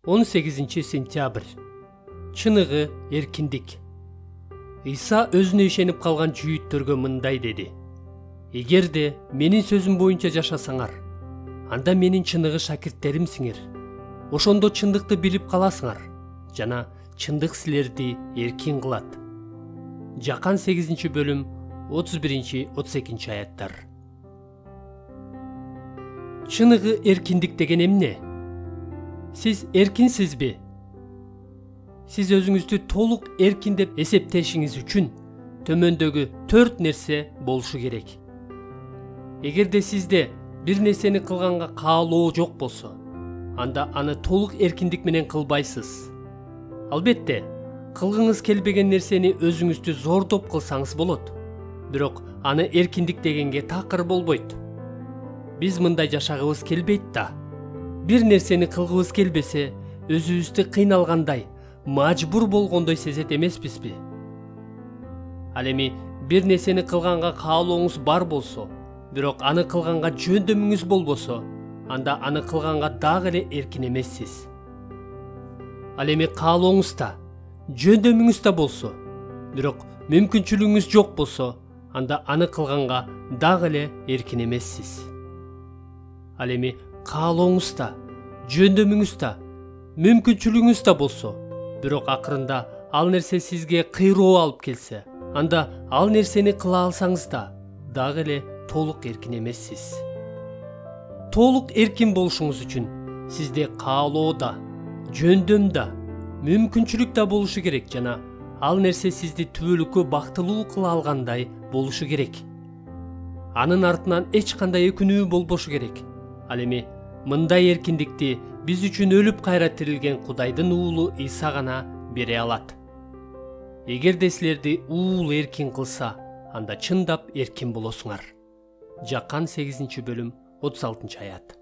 18-сентябрь. Чыныгы эркиндик. Иса өзүнө ишенип калган жүйүттөргө мындай деди: Эгерде менин сөзүм боюнча жашасаңар, анда менин чыныгы шакирттеримсиңер. Ошондо чындыкты билип каласыңар, жана чындык силерди эркин кылат. Жакан 8-бөлүм 31-32 аяттар. Чыныгы эркиндик деген эмне? Сиз эркинсизби? Сиз өзүңүздү толук эркин деп эсептешиңиз үчүн төмөндөгү 4 нерсе болушу керек. Эгерде сизде бир нерсени кылганга каалоо жок болсо, анда аны толук эркиндик менен кылбайсыз. Албетте, кылгыңыз келбеген нерсени өзүңүздү зордоп кылсаңыз болот. Бирок аны эркиндик дегенге такыр болбойт. Биз мындай жашагыбыз келбейт да. Бир нерсени кылгыбыз келбесе, өзүбүздү кыйналгандай, мажбур болгондой сезет эмеспизби? Ал эми бир нерсени кылганга каалооңуз бар болсо, бирок аны кылганга жөндөмүңүз болбосо, анда аны кылганга дагы эле эркин эмессиз. Ал эми каалооңуз да, жөндөмүңүз да болсо, бирок мүмкүнчүлүгүңүз жок болсо, анда аны кылганга дагы эле эркин эмессиз. Ал эми каалооңуз да, жөндөмүңүз да, мүмкүнчүлүгүңүз да болсо, бирок акырында ал нерсе сизге кыйроо алып келсе, анда ал нерсени кыла алсаңыз да, дагы эле толук эркин эмессиз. Толук эркин болушуңуз үчүн сизде каалоо да, жөндөм да, мүмкүнчүлүк да болушу керек, жана ал нерсе сизди түбөлүккө бактылуу кыла алгандай болушу керек. Анын артынан эч кандай өкүнүү болбошу керек. Ал эми мындай эркиндикти биз үчүн өлүп кайра тирилген Кудайдын уулу Иса гана бере алат. Эгерде силерди уул эркин кылса, анда чындап эркин болосуңар. Жакан 8-бөлүм 36 аят.